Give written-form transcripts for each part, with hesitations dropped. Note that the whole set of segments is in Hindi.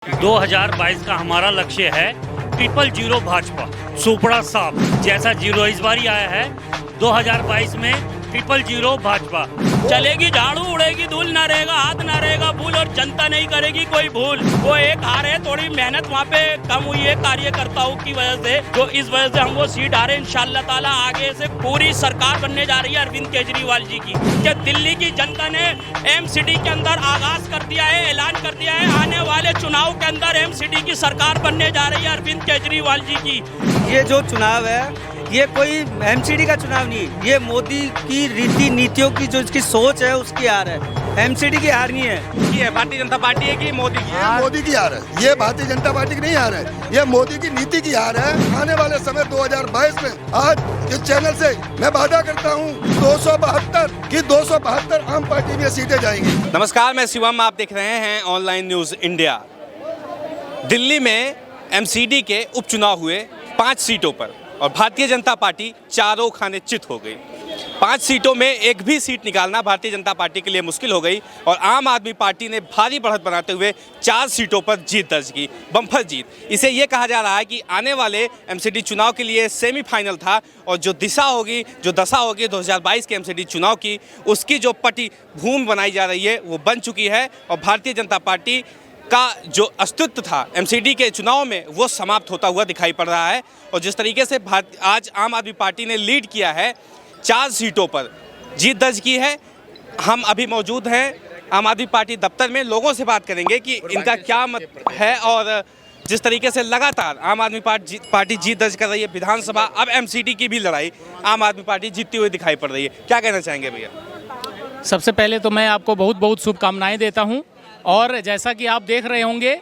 2022 का हमारा लक्ष्य है 000 भाजपा सुपड़ा साफ जैसा जीरो इस बार आया है। 2022 में 000 भाजपा चलेगी, झाड़ू उड़ेगी, धूल ना रहेगा, हाथ ना रहेगा भूल, और जनता नहीं करेगी कोई भूल। वो एक हार है, थोड़ी मेहनत वहाँ पे कम हुई है कार्यकर्ताओं की वजह से, जो इस वजह से हम वो सीट हारे। इंशाल्लाह ताला आगे से पूरी सरकार बनने जा रही है अरविंद केजरीवाल जी की। कि दिल्ली की जनता ने एमसीडी के अंदर आगाज कर दिया है, ऐलान कर दिया है, आने वाले चुनाव के अंदर एमसीडी की सरकार बनने जा रही है अरविंद केजरीवाल जी की। ये जो चुनाव है ये कोई एमसीडी का चुनाव नहीं, ये मोदी की रीति नीतियों की जो इसकी सोच है उसकी हार है, एमसीडी की हार नहीं है। ये भारतीय जनता पार्टी है कि मोदी की? मोदी की हार है, ये भारतीय जनता पार्टी की नहीं हार है, ये मोदी की नीति की हार है। आने वाले समय 2022 में आज इस चैनल से मैं वादा करता हूँ 272 आम पार्टी में सीटें जाएंगी। नमस्कार, मैं शिवम, आप देख रहे हैं ऑनलाइन न्यूज इंडिया। दिल्ली में एमसीडी के उपचुनाव हुए 5 सीटों पर और भारतीय जनता पार्टी चारों खाने चित हो गई। 5 सीटों में एक भी सीट निकालना भारतीय जनता पार्टी के लिए मुश्किल हो गई और आम आदमी पार्टी ने भारी बढ़त बनाते हुए 4 सीटों पर जीत दर्ज की, बम्पर जीत। इसे ये कहा जा रहा है कि आने वाले एमसीडी चुनाव के लिए सेमीफाइनल था और जो दिशा होगी, जो दशा होगी 2022 के एमसीडी चुनाव की, उसकी जो पटी भूमि बनाई जा रही है वो बन चुकी है और भारतीय जनता पार्टी का जो अस्तित्व था एमसीडी के चुनाव में वो समाप्त होता हुआ दिखाई पड़ रहा है। और जिस तरीके से आज आम आदमी पार्टी ने लीड किया है, 4 सीटों पर जीत दर्ज की है। हम अभी मौजूद हैं आम आदमी पार्टी दफ्तर में, लोगों से बात करेंगे कि इनका क्या मत है और जिस तरीके से लगातार आम आदमी पार्टी जीत दर्ज कर रही है विधानसभा, अब एमसीडी की भी लड़ाई आम आदमी पार्टी जीतती हुई दिखाई पड़ रही है। क्या कहना चाहेंगे भैया? सबसे पहले तो मैं आपको बहुत बहुत शुभकामनाएं देता हूं और जैसा कि आप देख रहे होंगे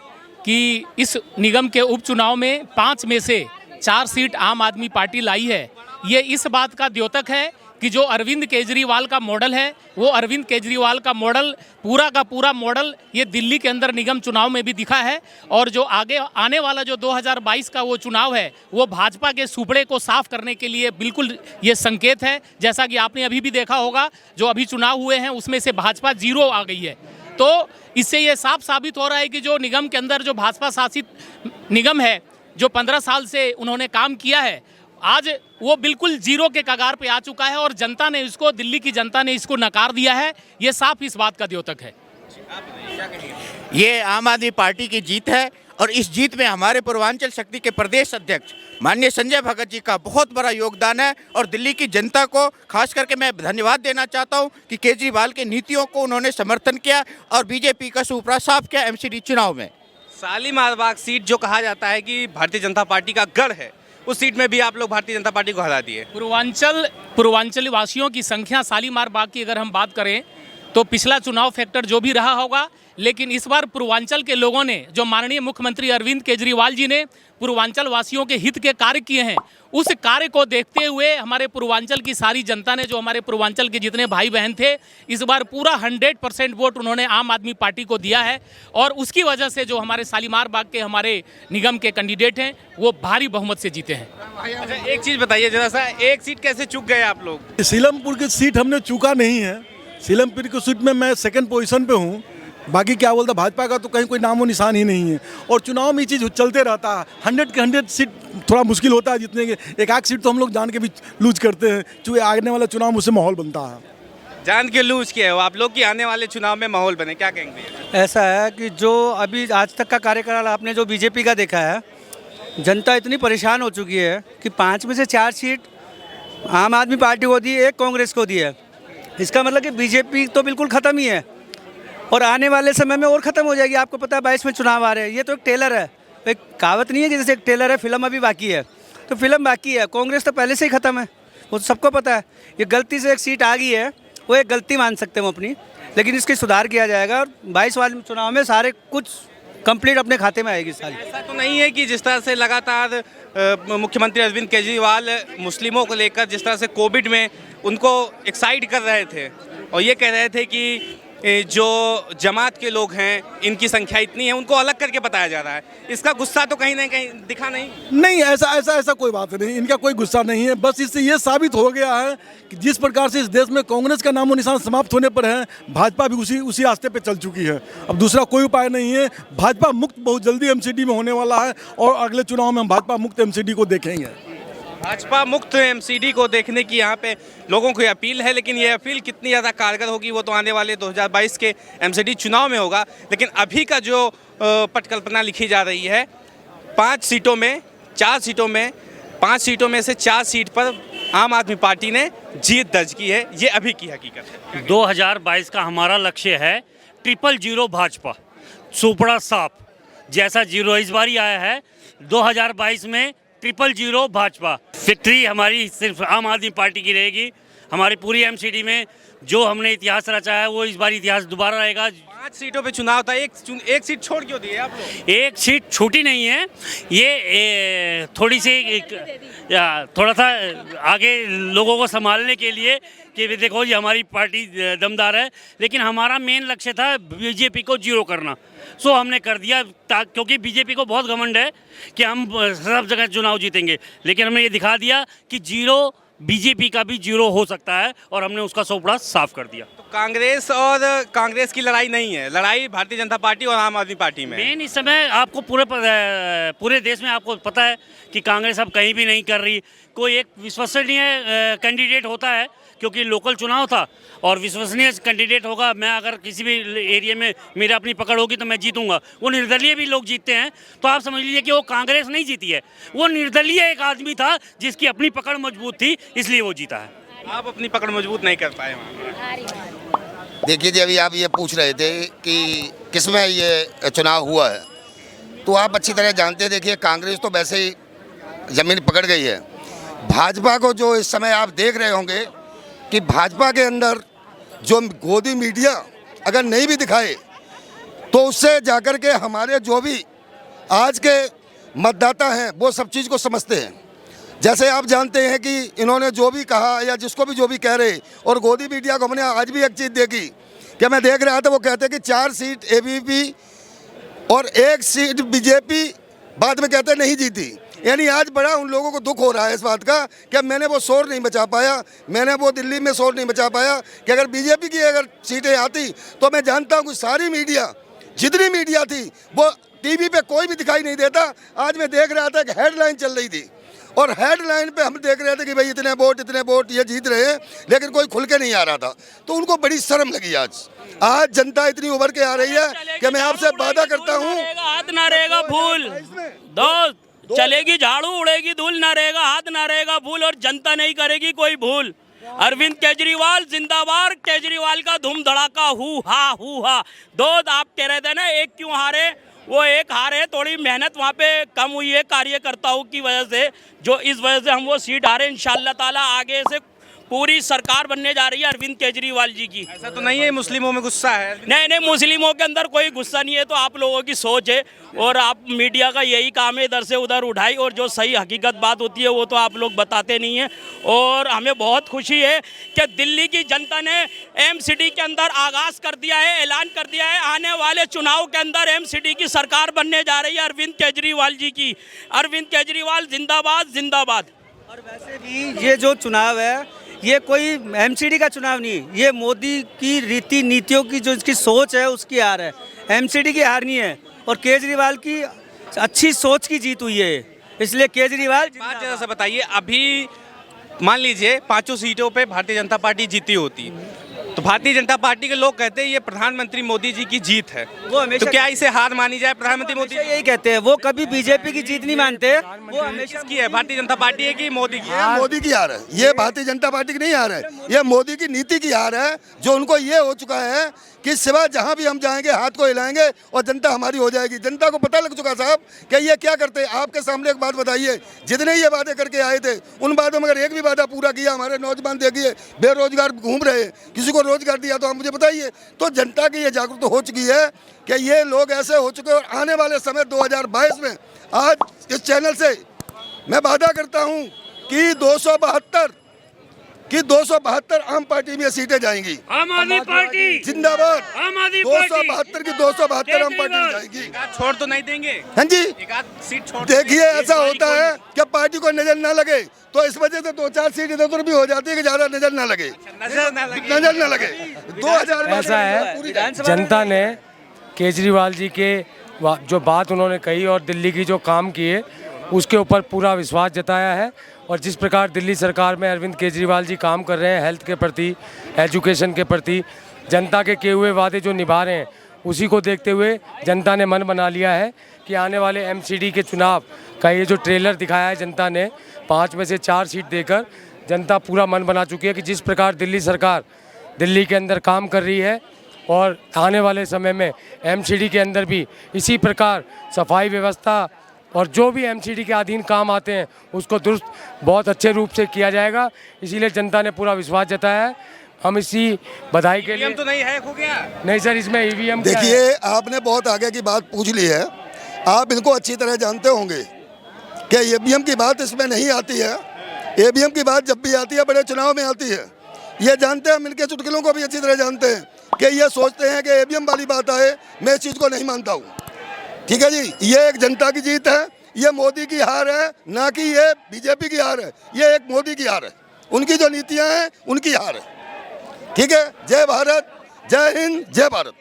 कि इस निगम के उपचुनाव में 5 में से 4 सीट आम आदमी पार्टी लाई है। ये इस बात का द्योतक है कि जो अरविंद केजरीवाल का मॉडल है, वो अरविंद केजरीवाल का मॉडल पूरा का पूरा मॉडल ये दिल्ली के अंदर निगम चुनाव में भी दिखा है। और जो आगे आने वाला जो 2022 का वो चुनाव है, वो भाजपा के सुपड़े को साफ करने के लिए बिल्कुल ये संकेत है। जैसा कि आपने अभी भी देखा होगा, जो अभी चुनाव हुए हैं उसमें से भाजपा 0 आ गई है। तो इससे ये साफ साबित हो रहा है कि जो निगम के अंदर जो भाजपा शासित निगम है, जो 15 साल से उन्होंने काम किया है, आज वो बिल्कुल 0 के कगार पे आ चुका है और जनता ने इसको, दिल्ली की जनता ने इसको नकार दिया है। ये साफ इस बात का द्योतक है। ये आम आदमी पार्टी की जीत है और इस जीत में हमारे पूर्वांचल शक्ति के प्रदेश अध्यक्ष माननीय संजय भगत जी का बहुत बड़ा योगदान है और दिल्ली की जनता को खास करके मैं धन्यवाद देना चाहता हूं कि केजरीवाल के नीतियों को उन्होंने समर्थन किया और बीजेपी का सुपड़ा साफ किया एमसीडी चुनाव में। शालीमार बाग सीट जो कहा जाता है कि भारतीय जनता पार्टी का गढ़ है, उस सीट में भी आप लोग भारतीय जनता पार्टी को हरा दिए। पूर्वांचल वासियों की संख्या शालीमार बाग की अगर हम बात करें तो पिछला चुनाव फैक्टर जो भी रहा होगा, लेकिन इस बार पूर्वांचल के लोगों ने, जो माननीय मुख्यमंत्री अरविंद केजरीवाल जी ने पूर्वांचल वासियों के हित के कार्य किए हैं, उस कार्य को देखते हुए हमारे पूर्वांचल की सारी जनता ने, जो हमारे पूर्वांचल के जितने भाई बहन थे, इस बार पूरा 100% वोट उन्होंने आम आदमी पार्टी को दिया है। और उसकी वजह से जो हमारे शालीमार बाग के हमारे निगम के कैंडिडेट हैं वो भारी बहुमत से जीते हैं। अच्छा, एक चीज़ बताइए जरा सा, एक सीट कैसे चूक गए आप लोग? सीलमपुर की सीट हमने चूका नहीं है। सीलमपुर की सीट में मैं 2nd पोजीशन पे हूँ। बाकी क्या बोलता, भाजपा का तो कहीं कोई नामो निशान ही नहीं है और चुनाव में ये चीज़ चलते रहता है। 100 के 100 सीट थोड़ा मुश्किल होता है जीतने के, एक आध सीट तो हम लोग जान के भी लूज करते हैं, चूँकि आने वाला चुनाव मुझसे माहौल बनता है। जान के लूज किए हो आप लोग कि आने वाले चुनाव में माहौल बने, क्या कहेंगे? ऐसा है कि जो अभी आज तक का कार्यकाल आपने जो बीजेपी का देखा है, जनता इतनी परेशान हो चुकी है कि 5 में से 4 सीट आम आदमी पार्टी को दी, 1 कांग्रेस को दी है। इसका मतलब कि बीजेपी तो बिल्कुल ख़त्म ही है और आने वाले समय में और ख़त्म हो जाएगी। आपको पता है 22 में चुनाव आ रहे हैं, ये तो एक टेलर है, एक कहावत नहीं है कि जैसे एक टेलर है, फिल्म अभी बाकी है, तो फिल्म बाकी है। कांग्रेस तो पहले से ही ख़त्म है, वो सबको पता है। ये गलती से एक सीट आ गई है, वो एक गलती मान सकते हैं हम अपनी, लेकिन इसकी सुधार किया जाएगा और 22 वाले चुनाव में सारे कुछ कंप्लीट अपने खाते में आएगी सारी। ऐसा तो नहीं है कि जिस तरह से लगातार मुख्यमंत्री अरविंद केजरीवाल मुस्लिमों को लेकर जिस तरह से कोविड में उनको एक्साइट कर रहे थे और ये कह रहे थे कि जो जमात के लोग हैं इनकी संख्या इतनी है उनको अलग करके बताया जा रहा है। इसका गुस्सा तो कहीं ना कहीं दिखा नहीं। नहीं, ऐसा कोई बात नहीं, इनका कोई गुस्सा नहीं है। बस इससे ये साबित हो गया है कि जिस प्रकार से इस देश में कांग्रेस का नामो निशान समाप्त होने पर है, भाजपा भी उसी रास्ते पे चल चुकी है। अब दूसरा कोई उपाय नहीं है। भाजपा मुक्त बहुत जल्दी एमसीडी में होने वाला है और अगले चुनाव में हम भाजपा मुक्त एमसीडी को देखेंगे। भाजपा मुक्त एमसीडी को देखने की यहाँ पे लोगों को अपील है, लेकिन ये अपील कितनी ज़्यादा कारगर होगी वो तो आने वाले 2022 के एमसीडी चुनाव में होगा। लेकिन अभी का जो परिकल्पना लिखी जा रही है, 5 सीटों में 4 सीट पर आम आदमी पार्टी ने जीत दर्ज की है। ये अभी की हकीकत है। 2022 का हमारा लक्ष्य है 000 भाजपा, सुपड़ा साफ। जैसा जीरो इस बार आया है, 2022 में 000 भाजपा। विक्ट्री हमारी सिर्फ आम आदमी पार्टी की रहेगी। हमारी पूरी एमसीडी में जो हमने इतिहास रचा है वो इस बार इतिहास दोबारा रहेगा। 5 सीटों पे चुनाव था, एक सीट छोड़ क्यों दी है आप लोग? एक सीट छूटी नहीं है, ये थोड़ी सी थोड़ा सा आगे लोगों को संभालने के लिए कि देखो जी हमारी पार्टी दमदार है। लेकिन हमारा मेन लक्ष्य था बीजेपी को जीरो करना, सो हमने कर दिया। क्योंकि बीजेपी को बहुत घमंड है कि हम सब जगह चुनाव जीतेंगे, लेकिन हमने ये दिखा दिया कि जीरो बीजेपी का भी जीरो हो सकता है और हमने उसका सोपड़ा साफ कर दिया। तो कांग्रेस की लड़ाई नहीं है, लड़ाई भारतीय जनता पार्टी और आम आदमी पार्टी में। मेन इस समय आपको पूरे देश में आपको पता है कि कांग्रेस अब कहीं भी नहीं कर रही। कोई एक विश्वसनीय कैंडिडेट होता है, क्योंकि लोकल चुनाव था और विश्वसनीय कैंडिडेट होगा। मैं अगर किसी भी एरिया में मेरा अपनी पकड़ होगी तो मैं जीतूंगा। वो निर्दलीय भी लोग जीतते हैं, तो आप समझ लीजिए कि वो कांग्रेस नहीं जीती है, वो निर्दलीय एक आदमी था जिसकी अपनी पकड़ मजबूत थी, इसलिए वो जीता है। आप अपनी पकड़ मजबूत नहीं कर पाए वहाँ। देखिए जी, अभी आप ये पूछ रहे थे कि किसमें ये चुनाव हुआ है, तो आप अच्छी तरह जानते। देखिए, कांग्रेस तो वैसे ही ज़मीन पकड़ गई है। भाजपा को जो इस समय आप देख रहे होंगे कि भाजपा के अंदर जो गोदी मीडिया अगर नहीं भी दिखाए तो उससे जाकर के हमारे जो भी आज के मतदाता हैं वो सब चीज़ को समझते हैं। जैसे आप जानते हैं कि इन्होंने जो भी कहा या जिसको भी जो भी कह रहे, और गोदी मीडिया को हमने आज भी एक चीज़ देखी कि मैं देख रहा था, वो कहते कि 4 सीट एबीपी और 1 सीट बीजेपी बाद में कहते नहीं जीती। यानी आज बड़ा उन लोगों को दुख हो रहा है इस बात का कि मैंने वो शोर नहीं बचा पाया, मैंने वो दिल्ली में शोर नहीं बचा पाया कि अगर बीजेपी की अगर सीटें आती तो मैं जानता हूँ कि सारी मीडिया, जितनी मीडिया थी, वो टीवी पे कोई भी दिखाई नहीं देता। आज मैं देख रहा था कि हेडलाइन चल रही थी और हेडलाइन पे हम देख रहे थे कि भाई इतने वोट ये जीत रहे हैं, लेकिन कोई खुल के नहीं आ रहा था। तो उनको बड़ी शर्म लगी। आज जनता इतनी उभर के आ रही है कि मैं आपसे वादा करता हूँ, हाथ ना रहेगा फूल, दोस्त चलेगी झाड़ू, उड़ेगी धूल, ना रहेगा हाथ ना रहेगा फूल, और जनता नहीं करेगी कोई भूल। अरविंद केजरीवाल जिंदाबाद, केजरीवाल का धूम धड़ाका हु हा। दोस्त आप कह रहे थे ना एक क्यों हारे, वो एक हारे, थोड़ी मेहनत वहाँ पे कम हुई है कार्यकर्ताओं की वजह से, जो इस वजह से हम वो सीट हारे। इंशाल्लाह ताला आगे से पूरी सरकार बनने जा रही है अरविंद केजरीवाल जी की। ऐसा तो नहीं है मुस्लिमों में गुस्सा है? नहीं, मुस्लिमों के अंदर कोई गुस्सा नहीं है, तो आप लोगों की सोच है और आप मीडिया का यही काम है इधर से उधर उठाई, और जो सही हकीकत बात होती है वो तो आप लोग बताते नहीं हैं। और हमें बहुत खुशी है कि दिल्ली की जनता ने एमसीडी के अंदर आगाज़ कर दिया है, ऐलान कर दिया है, आने वाले चुनाव के अंदर एमसीडी की सरकार बनने जा रही है अरविंद केजरीवाल जी की। अरविंद केजरीवाल जिंदाबाद जिंदाबाद। और वैसे भी ये जो चुनाव है ये कोई एमसीडी का चुनाव नहीं, ये मोदी की रीति नीतियों की जो इसकी सोच है उसकी हार है। एमसीडी की हार नहीं है, और केजरीवाल की अच्छी सोच की जीत हुई है, इसलिए केजरीवाल। बात जरा सा बताइए, अभी मान लीजिए 5 सीटों पे भारतीय जनता पार्टी जीती होती तो भारतीय जनता पार्टी के लोग कहते हैं ये प्रधानमंत्री मोदी जी की जीत है, वो हमेशा तो क्या इसे हार मानी जाए? प्रधानमंत्री मोदी यही कहते हैं, वो कभी बीजेपी की जीत नहीं मानते, वो हमेशा की है भारतीय जनता पार्टी है कि मोदी की? ये मोदी की हार है, ये भारतीय जनता पार्टी की नहीं हार है, ये मोदी की नीति की हार है। जो उनको ये हो चुका है कि सिवा जहां भी हम जाएंगे हाथ को हिलाएंगे और जनता हमारी हो जाएगी। जनता को पता लग चुका साहब कि ये क्या करते हैं। आपके सामने एक बात बताइए, जितने ये वादे करके आए थे उन वादों में अगर एक भी वादा पूरा किया, हमारे नौजवान देखिए बेरोजगार घूम रहे, किसी को रोजगार दिया, तो आप मुझे बताइए। तो जनता की ये जागरूकता हो चुकी है कि ये लोग ऐसे हो चुके हैं। और आने वाले समय 2022 में आज इस चैनल से मैं वादा करता हूँ कि 272 कि 272 आम पार्टी में सीटें जाएंगी। आम आदमी पार्टी जिंदाबाद। आम आदमी पार्टी 272 की 272 आम पार्टी में जाएंगी। छोड़ तो नहीं देंगे? हाँ जी, एक आध सीट छोड़ देखिए ऐसा होता है कि पार्टी को नजर ना लगे, तो इस वजह से 2-4 सीट इधर उधर भी हो जाती है कि ज्यादा नजर ना लगे। नजर ना लगे। नजर ना लगे। 2000 में ऐसा है, जनता ने केजरीवाल जी के जो बात उन्होंने कही और दिल्ली की जो काम किए उसके ऊपर पूरा विश्वास जताया है। और जिस प्रकार दिल्ली सरकार में अरविंद केजरीवाल जी काम कर रहे हैं हेल्थ के प्रति, एजुकेशन के प्रति, जनता के किए हुए वादे जो निभा रहे हैं, उसी को देखते हुए जनता ने मन बना लिया है कि आने वाले एमसीडी के चुनाव का ये जो ट्रेलर दिखाया है जनता ने 5 में से 4 सीट देकर, जनता पूरा मन बना चुकी है कि जिस प्रकार दिल्ली सरकार दिल्ली के अंदर काम कर रही है और आने वाले समय में एमसीडी के अंदर भी इसी प्रकार सफाई व्यवस्था और जो भी एमसीडी के अधीन काम आते हैं उसको दुरुस्त बहुत अच्छे रूप से किया जाएगा। इसीलिए जनता ने पूरा विश्वास जताया है। हम इसी बधाई के लिए तो नहीं है, हो गया नहीं सर, इसमें ईवीएम देखिए आपने बहुत आगे की बात पूछ ली है। आप इनको अच्छी तरह जानते होंगे कि ईवीएम की बात इसमें नहीं आती है। ईवीएम की बात जब भी आती है बड़े चुनाव में आती है। ये जानते हैं, मिलके चुटकुलों को भी अच्छी तरह जानते हैं कि ये सोचते हैं कि ईवीएम वाली बात आए, मैं इस चीज़ को नहीं मानता हूँ। ठीक है जी, ये एक जनता की जीत है, ये मोदी की हार है, ना कि ये बीजेपी की हार है। ये एक मोदी की हार है, उनकी जो नीतियां हैं उनकी हार है। ठीक है, जय भारत, जय हिंद, जय भारत।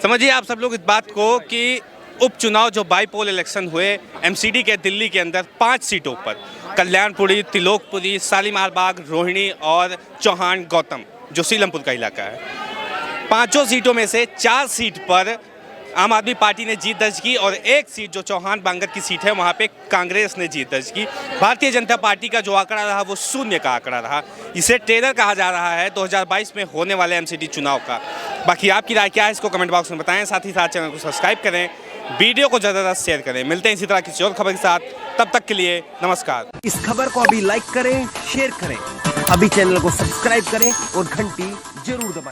समझिए आप सब लोग इस बात को कि उपचुनाव जो बाईपोल इलेक्शन हुए एमसीडी के दिल्ली के अंदर 5 सीटों पर, कल्याणपुरी, तिलोकपुरी, शालीमार बाग, रोहिणी और चौहान गौतम जो सीलमपुर का इलाका है, 5 सीटों में से 4 सीट पर आम आदमी पार्टी ने जीत दर्ज की और 1 सीट जो चौहान बांगर की सीट है वहाँ पे कांग्रेस ने जीत दर्ज की। भारतीय जनता पार्टी का जो आंकड़ा रहा वो 0 का आंकड़ा रहा। इसे ट्रेलर कहा जा रहा है 2022 में होने वाले एमसीडी चुनाव का। बाकी आपकी राय क्या है इसको कमेंट बॉक्स में बताएं। साथ ही साथ चैनल को सब्सक्राइब करें, वीडियो को ज़्यादा से शेयर करें। मिलते हैं इसी तरह किसी और खबर के साथ, तब तक के लिए नमस्कार। इस खबर को अभी लाइक करें, शेयर करें, अभी चैनल को सब्सक्राइब करें और घंटी जरूर दबाएं।